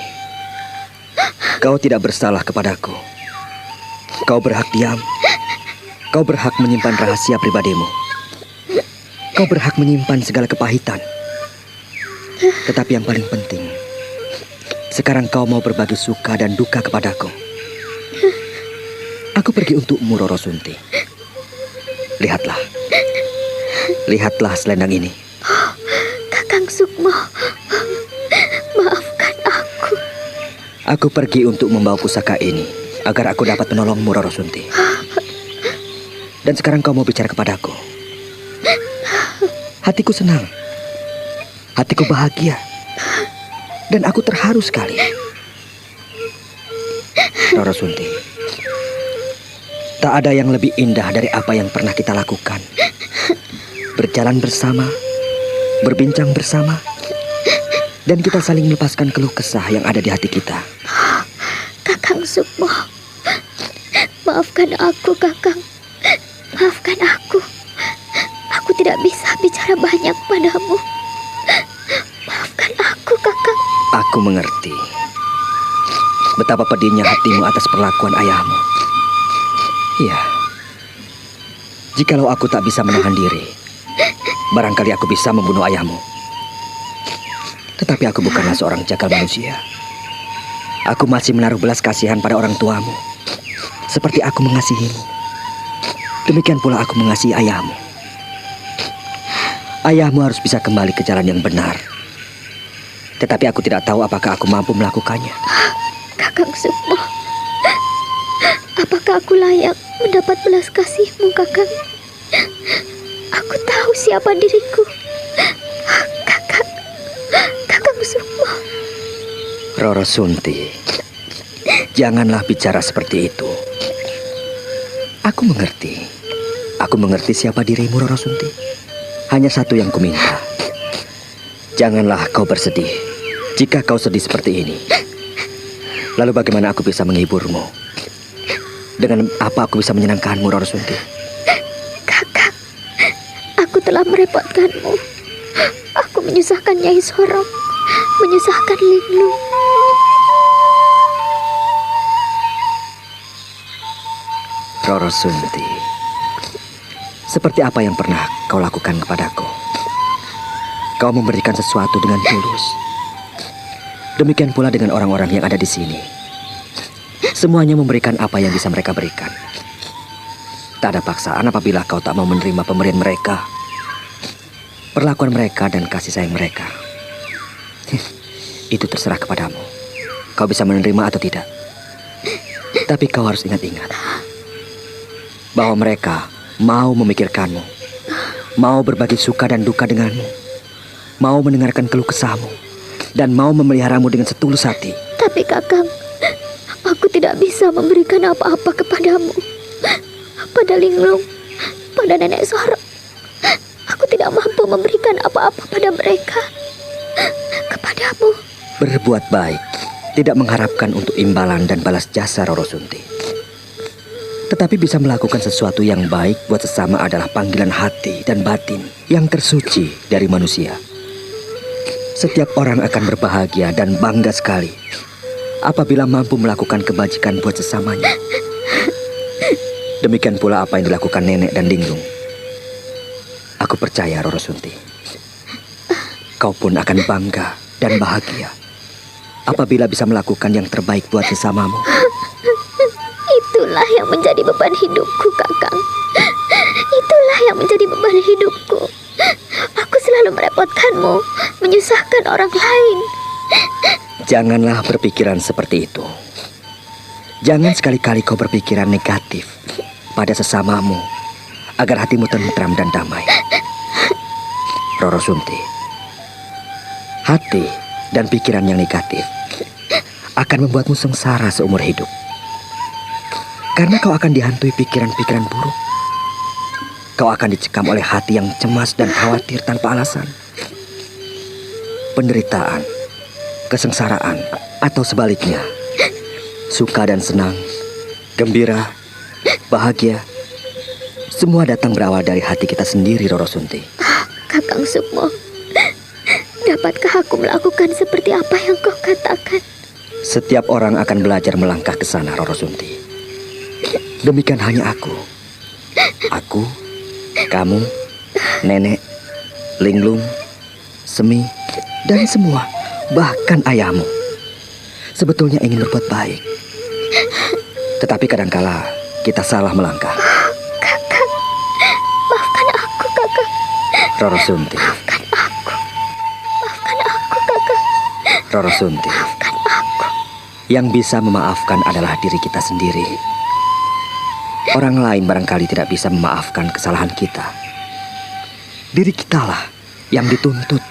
kau tidak bersalah kepadaku. Kau berhak diam. Kau berhak menyimpan rahasia pribadimu. Kau berhak menyimpan segala kepahitan. Tetapi yang paling penting, sekarang kau mau berbagi suka dan duka kepadaku. Aku pergi untukmu, Roro Sunti. Lihatlah. Lihatlah selendang ini. Kakang Sukmo, maafkan aku. Aku pergi untuk membawa pusaka ini agar aku dapat menolongmu, Roro Sunti. Dan sekarang kau mau bicara kepadaku. Hatiku senang. Hatiku bahagia. Dan aku terharu sekali. Roro Sunti, tak ada yang lebih indah dari apa yang pernah kita lakukan. Berjalan bersama, berbincang bersama, dan kita saling melepaskan keluh kesah yang ada di hati kita. Kakang Sukmo, maafkan aku, Kakang. Maafkan aku. Aku tidak bisa bicara banyak padamu. Maafkan aku, Kakang. Aku mengerti betapa pedihnya hatimu atas perlakuan ayahmu. Iya, jikalau aku tak bisa menahan diri, barangkali aku bisa membunuh ayahmu. Tetapi aku bukanlah seorang jagal manusia. Aku masih menaruh belas kasihan pada orang tuamu, seperti aku mengasihimu. Demikian pula aku mengasihi ayahmu. Ayahmu harus bisa kembali ke jalan yang benar. Tetapi aku tidak tahu apakah aku mampu melakukannya. Kakang Sukmo, apakah aku layak mendapat belas kasihmu, Kakang? Aku tahu siapa diriku. Kakang Sukmo. Roro Sunti, janganlah bicara seperti itu. Aku mengerti. Aku mengerti siapa dirimu, Roro Sunti. Hanya satu yang kuminta. Janganlah kau bersedih. Jika kau sedih seperti ini, lalu bagaimana aku bisa menghiburmu? Dengan apa aku bisa menyenangkanmu, Roro Sunti? Kakang, aku telah merepotkanmu. Aku menyusahkan Nyai Sorong, menyusahkan Linglung. Roro Sunti, seperti apa yang pernah kau lakukan kepadaku? Kau memberikan sesuatu dengan tulus. Demikian pula dengan orang-orang yang ada di sini. Semuanya memberikan apa yang bisa mereka berikan. Tak ada paksaan apabila kau tak mau menerima pemberian mereka, perlakuan mereka dan kasih sayang mereka. Itu terserah kepadamu. Kau bisa menerima atau tidak. Tapi kau harus ingat-ingat bahwa mereka mau memikirkanmu, mau berbagi suka dan duka denganmu, mau mendengarkan keluh kesahmu, dan mau memeliharamu dengan setulus hati. Tapi Kakang, aku tidak bisa memberikan apa-apa kepadamu. Pada Linglung, pada Nenek Sorong, aku tidak mampu memberikan apa-apa pada mereka. Kepadamu, berbuat baik tidak mengharapkan untuk imbalan dan balas jasa, Roro Sunti. Tetapi bisa melakukan sesuatu yang baik buat sesama adalah panggilan hati dan batin yang tersuci dari manusia. Setiap orang akan berbahagia dan bangga sekali apabila mampu melakukan kebajikan buat sesamanya. Demikian pula apa yang dilakukan Nenek dan Linglung. Aku percaya, Roro Sunti, kau pun akan bangga dan bahagia apabila bisa melakukan yang terbaik buat sesamamu. itulah yang menjadi beban hidupku, Kakang. Itulah yang menjadi beban hidupku. Aku selalu merepotkanmu, menyusahkan orang lain. Janganlah berpikiran seperti itu. Jangan sekali-kali kau berpikiran negatif pada sesamamu agar hatimu tentram dan damai. Roro Sunti, hati dan pikiran yang negatif akan membuatmu sengsara seumur hidup. Karena kau akan dihantui pikiran-pikiran buruk. Kau akan dicekam oleh hati yang cemas dan khawatir tanpa alasan. Penderitaan, kesengsaraan, atau sebaliknya, suka dan senang, gembira, bahagia, semua datang berawal dari hati kita sendiri, Roro Sunti. Kakang Sukmo, dapatkah aku melakukan seperti apa yang kau katakan? Setiap orang akan belajar melangkah ke sana, Roro Sunti. Demikian hanya aku. Aku, kamu, nenek, Linglung, Semi, dan semua, bahkan ayahmu, sebetulnya ingin berbuat baik. Tetapi kadangkala kita salah melangkah. Kakak, maafkan aku, kakak. Roro Sunti, Maafkan aku. Maafkan aku, kakak. Roro Sunti, Maafkan aku. yang bisa memaafkan adalah diri kita sendiri. Orang lain barangkali tidak bisa memaafkan kesalahan kita. Diri kitalah yang dituntut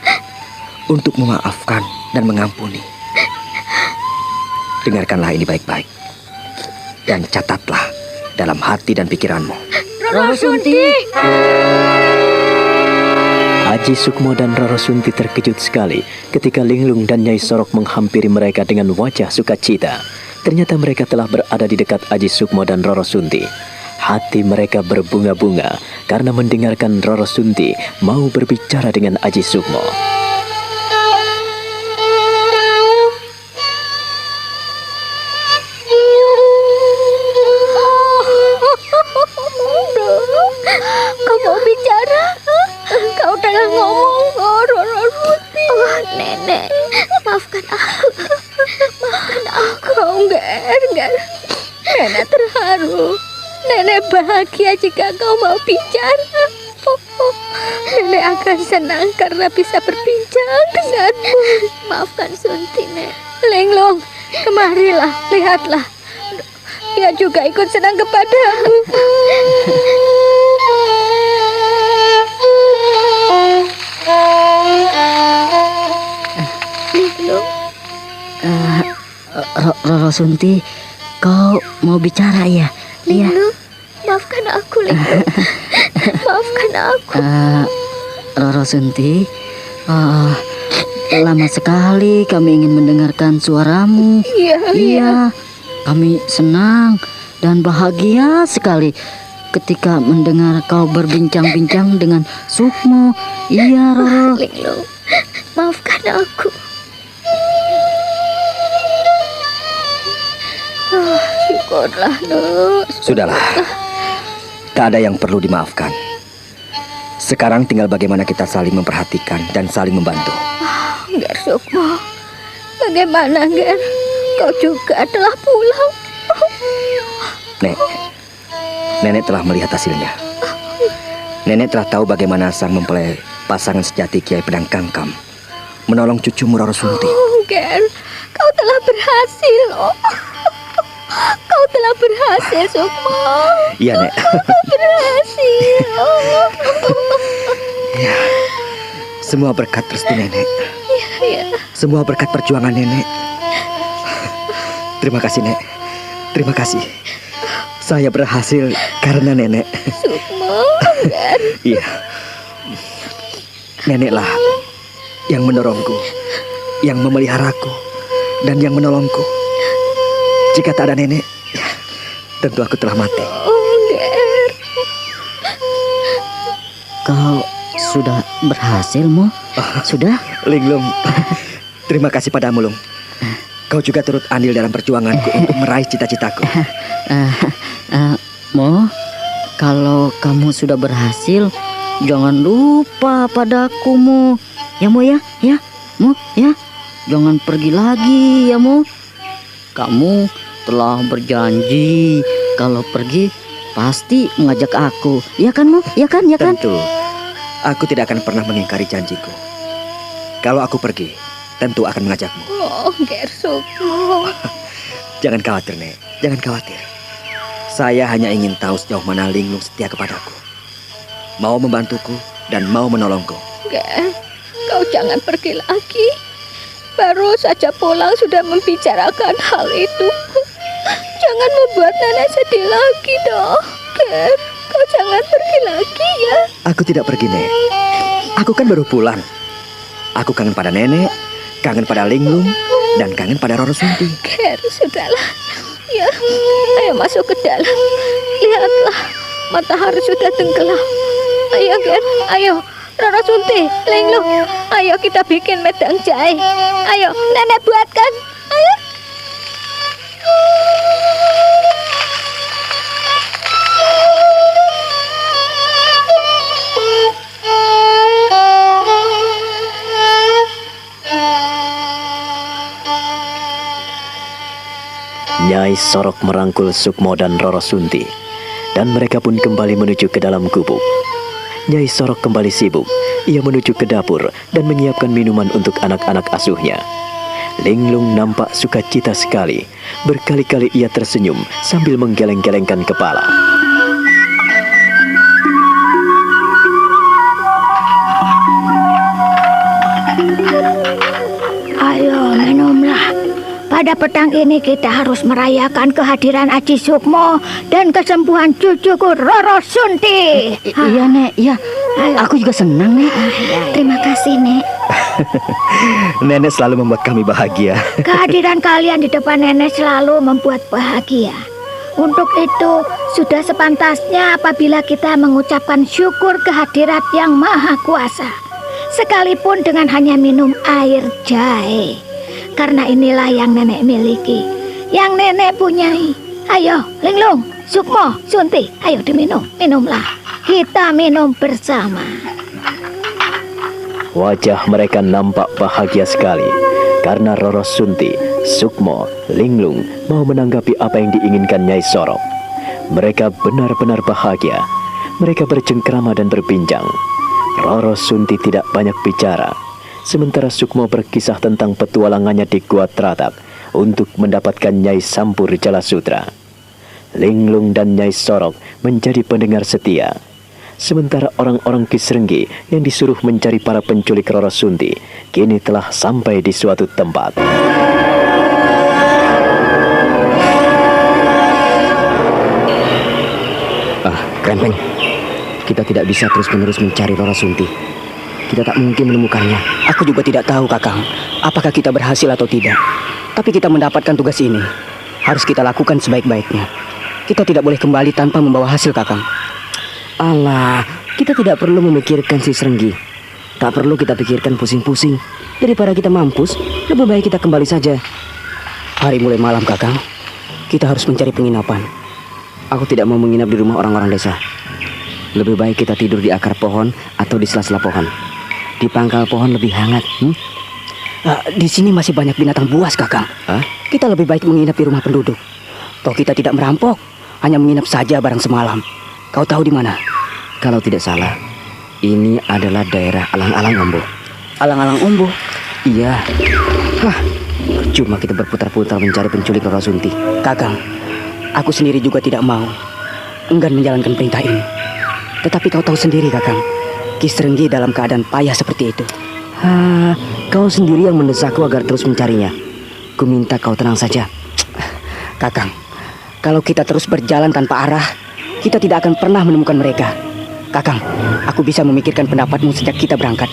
untuk memaafkan dan mengampuni. Dengarkanlah ini baik-baik. Dan catatlah dalam hati dan pikiranmu. Roro Sunti. Aji Sukmo dan Roro Sunti terkejut sekali ketika Linglung dan Nyai Sorok menghampiri mereka dengan wajah sukacita. Ternyata mereka telah berada di dekat Aji Sukmo dan Roro Sunti. Hati mereka berbunga-bunga karena mendengarkan Roro Sunti mau berbicara dengan Aji Sukmo. Kau mau bicara? Kau telah ngomong, Roro Sunti. Oh, nenek, maafkan aku. Maafkan aku. Enggak. Nenek terharu. Nenek bahagia jika kau mau bicara. Nenek akan senang karena bisa berbincang denganmu. Maafkan Sunti, Nek. Linglung, kemarilah, lihatlah. Dia juga ikut senang kepadamu. Linglung, Roro Sunti, kau mau bicara ya? Linglung, maafkan aku, Linglung. Maafkan aku. Roro Sunti, lama sekali kami ingin mendengarkan suaramu. Iya, kami senang dan bahagia sekali ketika mendengar kau berbincang-bincang dengan Sukmo. Iya, Roro. Linglung, maafkan aku. Syukurlah, Nuk. Sudahlah, tak ada yang perlu dimaafkan. Sekarang tinggal bagaimana kita saling memperhatikan dan saling membantu. Ger Sukmo, bagaimana Ger? Kau juga telah pulang. Nenek telah melihat hasilnya. Nenek telah tahu bagaimana sang mempelai pasangan sejati Kiai Pedang Kangkam menolong cucumu Roro Sunti. Ger, kau telah berhasil. Kau telah berhasil, Sukmo. Iya, Nek. Berhasil. Ya, semua berkat restu nenek. Iya. Semua berkat perjuangan nenek. Terima kasih, Nek. Terima kasih. Saya berhasil karena nenek. Sukmo, Ger. Iya. Neneklah yang mendorongku, yang memeliharaku, dan yang menolongku. Jika tak ada nenek, tentu aku telah mati. Ger. Kau sudah berhasil, Mo? Sudah? Linglung, terima kasih padamu, Lung. Kau juga turut andil dalam perjuanganku untuk meraih cita-citaku. Mo, kalau kamu sudah berhasil, jangan lupa padaku, Mo. Ya, Mo, ya, Mo, ya. Jangan pergi lagi, ya, Mo. Kamu telah berjanji kalau pergi pasti mengajak aku. Ya kan, Mo? Ya kan? Tentu, aku tidak akan pernah mengingkari janjiku. Kalau aku pergi, tentu akan mengajakmu. Ger Sukmo. Jangan khawatir, Nek. Jangan khawatir. Saya hanya ingin tahu sejauh mana Linglung setia kepadaku. Mau membantuku dan mau menolongku. Ger, kau jangan pergi lagi. Baru saja pulang sudah membicarakan hal itu. Jangan membuat nenek sedih lagi dong. Ger, kau jangan pergi lagi ya. Aku tidak pergi, Nek. Aku kan baru pulang. Aku kangen pada nenek, kangen pada Linglung, dan kangen pada Roro Sunti. Ger, sudahlah. Ya, ayo masuk ke dalam. Lihatlah, matahari sudah tenggelam. Ayo Ger, ayo. Roro Sunti, Linglung, ayo kita bikin medang jahe. Ayo, nenek buatkan. Ayo. Nyai Sorok merangkul Sukmo dan Roro Sunti, dan mereka pun kembali menuju ke dalam gubuk. Nyai Sorok kembali sibuk. Ia menuju ke dapur dan menyiapkan minuman untuk anak-anak asuhnya. Linglung nampak sukacita sekali. Berkali-kali ia tersenyum sambil menggeleng-gelengkan kepala. Ayo minumlah. Pada petang ini kita harus merayakan kehadiran Aji Sukmo dan kesembuhan cucuku Roro Sunti. Iya, Nek. Iya. Aku juga senang, Nek. Terima kasih, Nek. Nenek selalu membuat kami bahagia. Kehadiran kalian di depan nenek selalu membuat bahagia. Untuk itu, sudah sepantasnya apabila kita mengucapkan syukur kehadirat Yang Maha Kuasa, sekalipun dengan hanya minum air jahe. Karena inilah yang nenek miliki, yang nenek punyai. Ayo, Linglung, Sukmo, Sunti, ayo diminum, minumlah. Kita minum bersama. Wajah mereka nampak bahagia sekali karena Roro Sunti, Sukmo, Linglung mau menanggapi apa yang diinginkan Nyai Sorok. Mereka benar-benar bahagia. Mereka bercengkrama dan berbincang. Roro Sunti tidak banyak bicara, sementara Sukmo berkisah tentang petualangannya di Gua Tratak untuk mendapatkan Nyai Sampur Jala Sutra. Linglung dan Nyai Sorok menjadi pendengar setia. Sementara orang-orang Kisrenggi yang disuruh mencari para penculik Roro Sunti kini telah sampai di suatu tempat. Krempeng, kita tidak bisa terus-menerus mencari Roro Sunti. Kita tak mungkin menemukannya. Aku juga tidak tahu, Kakang, apakah kita berhasil atau tidak. Tapi kita mendapatkan tugas ini. Harus kita lakukan sebaik-baiknya. Kita tidak boleh kembali tanpa membawa hasil, Kakang. Alah, kita tidak perlu memikirkan si Serenggi. Tak perlu kita pikirkan pusing-pusing. Daripada kita mampus, lebih baik kita kembali saja. Hari mulai malam, Kakang. Kita harus mencari penginapan. Aku tidak mau menginap di rumah orang-orang desa. Lebih baik kita tidur di akar pohon atau di sela-sela pohon. Di pangkal pohon lebih hangat. Di sini masih banyak binatang buas, Kakang. Kita lebih baik menginap di rumah penduduk. Toh kita tidak merampok, hanya menginap saja barang semalam. Kau tahu di mana? Kalau tidak salah, ini adalah daerah Alang-Alang Ombo. Alang-Alang Ombo? Iya. Cuma kita berputar-putar mencari penculik Roro Sunti. Kakang, aku sendiri juga tidak mau enggan menjalankan perintah ini. Tetapi kau tahu sendiri, Kakang, Ki Serenggi dalam keadaan payah seperti itu. Kau sendiri yang mendesakku agar terus mencarinya. Ku minta kau tenang saja. Kakang, kalau kita terus berjalan tanpa arah, kita tidak akan pernah menemukan mereka. Kakang, aku bisa memikirkan pendapatmu sejak kita berangkat.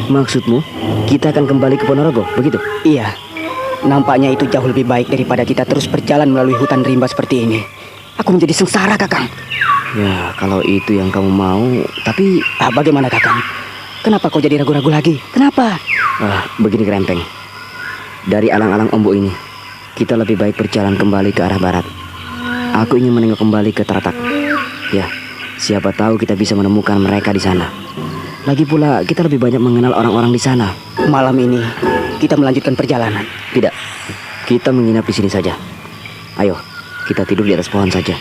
Maksudmu, kita akan kembali ke Ponorogo, begitu? Iya. Nampaknya itu jauh lebih baik daripada kita terus berjalan melalui hutan rimba seperti ini. Aku menjadi sengsara, Kakang. Ya, kalau itu yang kamu mau. Tapi, bagaimana, Kakang? Kenapa kau jadi ragu-ragu lagi? Kenapa? Begini, Krempeng. Dari Alang-Alang Ombo ini, kita lebih baik berjalan kembali ke arah barat. Aku ingin menengok kembali ke Tratak. Ya, siapa tahu kita bisa menemukan mereka di sana. Lagi pula, kita lebih banyak mengenal orang-orang di sana. Malam ini, kita melanjutkan perjalanan. Tidak, kita menginap di sini saja. Ayo, kita tidur di atas pohon saja.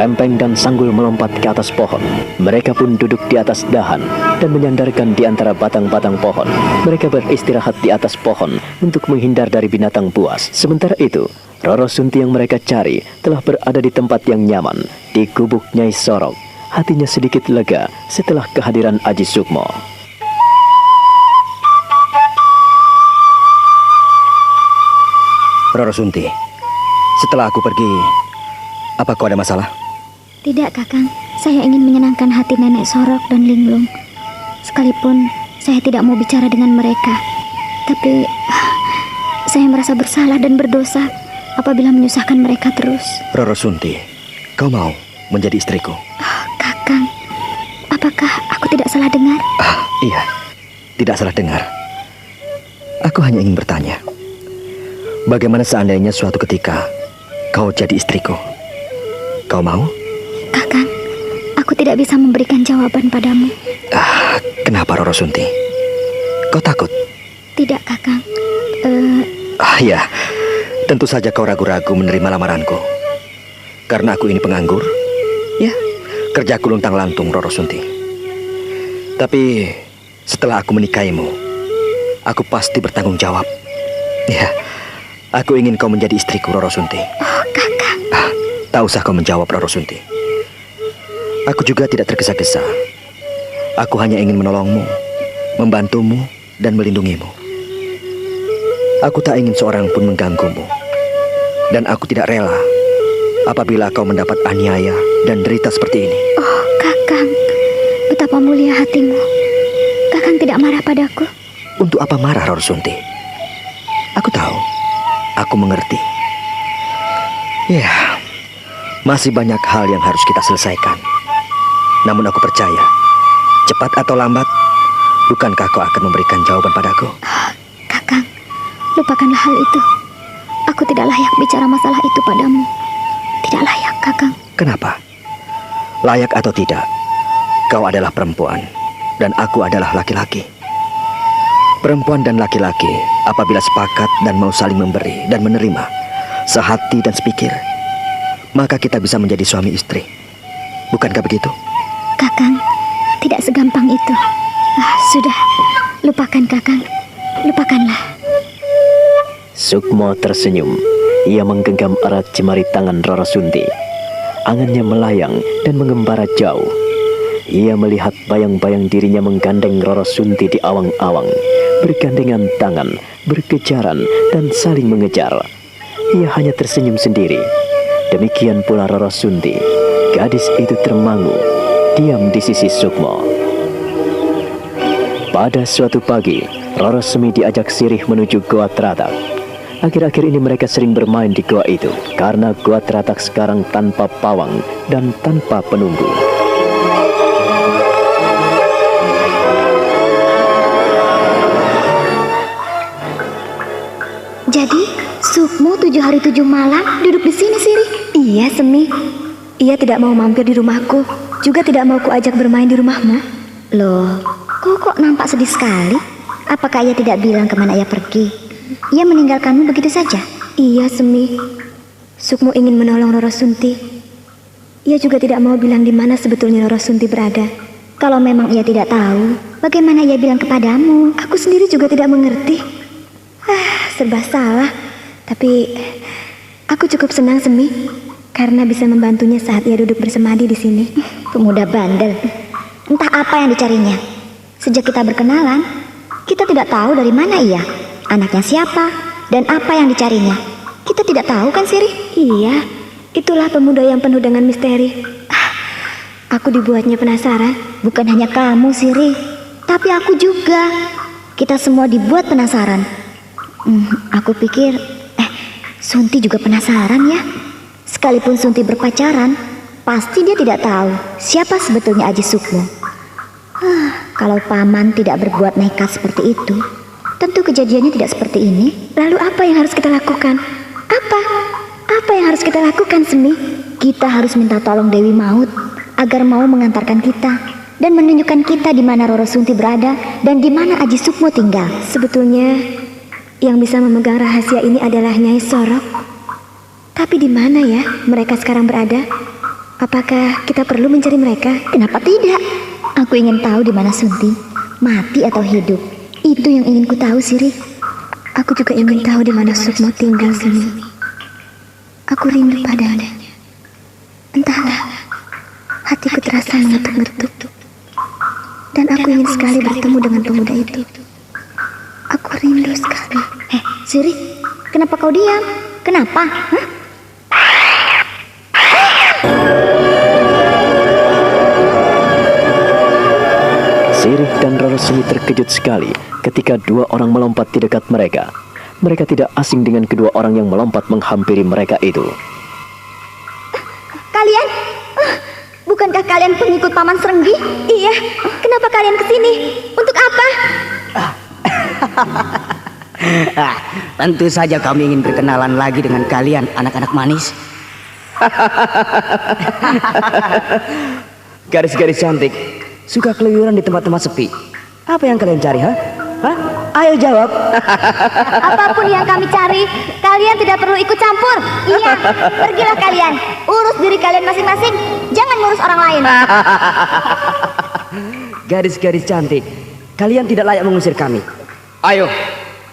Rempeng dan Sanggul melompat ke atas pohon. Mereka pun duduk di atas dahan dan menyandarkan di antara batang-batang pohon. Mereka beristirahat di atas pohon untuk menghindar dari binatang buas. Sementara itu, Roro Sunti yang mereka cari telah berada di tempat yang nyaman, di gubuk Nyai Sorok. Hatinya sedikit lega setelah kehadiran Aji Sukmo. Roro Sunti, setelah aku pergi, apa kau ada masalah? Tidak, Kakang. Saya ingin menyenangkan hati Nenek Sorok dan Linglung. Sekalipun saya tidak mau bicara dengan mereka. Tapi saya merasa bersalah dan berdosa apabila menyusahkan mereka terus. Roro Sunti, kau mau menjadi istriku? Kakang, apakah aku tidak salah dengar? Iya, tidak salah dengar. Aku hanya ingin bertanya, bagaimana seandainya suatu ketika kau jadi istriku? Kau mau? Kakang, aku tidak bisa memberikan jawaban padamu. Kenapa Roro Sunti? Kau takut? Tidak, Kakang. Ya, tentu saja kau ragu-ragu menerima lamaranku. Karena aku ini penganggur. Ya, kerjaku luntang-lantung, Roro Sunti. Tapi setelah aku menikahimu, aku pasti bertanggung jawab. Ya, aku ingin kau menjadi istriku, Roro Sunti. Oh, Kakang. Tak usah kau menjawab, Roro Sunti. Aku juga tidak tergesa-gesa. Aku hanya ingin menolongmu, membantumu, dan melindungimu. Aku tak ingin seorang pun mengganggumu. Dan aku tidak rela apabila kau mendapat aniaya dan derita seperti ini. Oh, Kakang. Betapa mulia hatimu. Kakang tidak marah padaku. Untuk apa marah, Roro Sunti? Aku tahu. Aku mengerti. Ya, masih banyak hal yang harus kita selesaikan. Namun aku percaya, cepat atau lambat, bukankah kau akan memberikan jawaban padaku? Kakang, lupakanlah hal itu. Aku tidak layak bicara masalah itu padamu. Tidak layak, Kakang. Kenapa? Layak atau tidak, kau adalah perempuan dan aku adalah laki-laki. Perempuan dan laki-laki apabila sepakat dan mau saling memberi dan menerima, sehati dan sepikir, maka kita bisa menjadi suami istri. Bukankah begitu? Kakang, tidak segampang itu. Sudah, lupakan, Kakang. Lupakanlah. Sukmo tersenyum. Ia menggenggam erat jemari tangan Roro Sunti. Angannya melayang dan mengembara jauh. Ia melihat bayang-bayang dirinya menggandeng Roro Sunti di awang-awang, bergandengan tangan, berkejaran, dan saling mengejar. Ia hanya tersenyum sendiri. Demikian pula Roro Sunti. Gadis itu termangu, diam di sisi Sukmo. Pada suatu pagi, Roro Semi diajak Sirih menuju Goa Tratak. Akhir-akhir ini mereka sering bermain di goa itu, karena Goa Tratak sekarang tanpa pawang dan tanpa penunggu. Jadi, Sukmo 7 hari 7 malam duduk di sini, Sirih? Iya, Semi. Ia tidak mau mampir di rumahku, juga tidak mau kuajak bermain di rumahmu. Loh, kok nampak sedih sekali? Apakah ia tidak bilang kemana ia pergi? Ia meninggalkanmu begitu saja? Iya, Semi. Sukmo ingin menolong Roro Sunti. Ia juga tidak mau bilang di mana sebetulnya Roro Sunti berada. Kalau memang ia tidak tahu, bagaimana ia bilang kepadamu? Aku sendiri juga tidak mengerti. Serba salah. Tapi aku cukup senang, Semi, karena bisa membantunya saat ia duduk bersemadi di sini. Pemuda bandel. Entah apa yang dicarinya. Sejak kita berkenalan, kita tidak tahu dari mana ia, anaknya siapa, dan apa yang dicarinya. Kita tidak tahu kan, Sirih? Iya, itulah pemuda yang penuh dengan misteri. Aku dibuatnya penasaran. Bukan hanya kamu, Sirih, tapi aku juga. Kita semua dibuat penasaran. Aku pikir, Sunti juga penasaran ya. Sekalipun Sunti berpacaran, pasti dia tidak tahu siapa sebetulnya Aji Sukmo. Kalau paman tidak berbuat nekat seperti itu, tentu kejadiannya tidak seperti ini. Lalu apa yang harus kita lakukan? Apa yang harus kita lakukan, Semi? Kita harus minta tolong Dewi Maut agar mau mengantarkan kita dan menunjukkan kita di mana Roro Sunti berada dan di mana Aji Sukmo tinggal. Sebetulnya yang bisa memegang rahasia ini adalah Nyai Sorok. Tapi di mana ya mereka sekarang berada? Apakah kita perlu mencari mereka? Kenapa tidak? Aku ingin tahu di mana Sunti, mati atau hidup. Itu yang ingin ku tahu, Siri. Aku juga ingin tahu di mana Sukmo tinggal sini. Aku rindu padanya. Entahlah, hatiku terasa mengetuk-ngetuk. Dan aku ingin sekali bertemu dengan pemuda itu. Aku rindu sekali. Siri, kenapa kau diam? Kenapa? Hah? Sirih dan Roro Semi terkejut sekali ketika dua orang melompat di dekat mereka. Mereka tidak asing dengan kedua orang yang melompat menghampiri mereka itu. Kalian? Bukankah kalian pengikut Paman Serenggi? Iya. Kenapa kalian kesini? Untuk apa? Tentu saja kami ingin berkenalan lagi dengan kalian, anak-anak manis. Garis-garis cantik, suka keluyuran di tempat-tempat sepi. Apa yang kalian cari, ha? Hah? Ayo jawab. Apapun yang kami cari, kalian tidak perlu ikut campur. Iya, pergilah kalian. Urus diri kalian masing-masing. Jangan ngurus orang lain. Garis-garis cantik, kalian tidak layak mengusir kami. Ayo,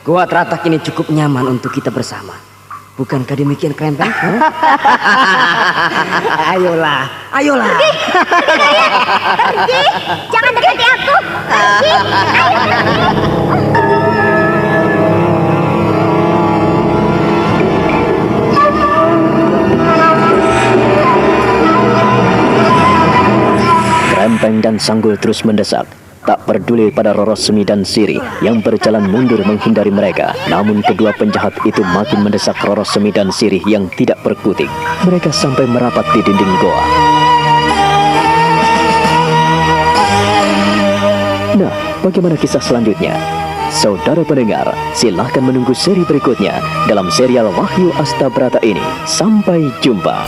gua Teratak ini cukup nyaman untuk kita bersama. Bukankah demikian, Krempeng? Ayolah, ayolah. Pergi kalian. Pergi. Jangan dekati aku. Pergi. Ayo. Krempeng dan Sanggul terus mendesak, tak peduli pada Roro Semi dan Sirih yang berjalan mundur menghindari mereka. Namun kedua penjahat itu makin mendesak Roro Semi dan Sirih yang tidak berkutik. Mereka sampai merapat di dinding goa. Nah, bagaimana kisah selanjutnya? Saudara pendengar, silahkan menunggu seri berikutnya dalam serial Wahyu Astabrata ini. Sampai jumpa.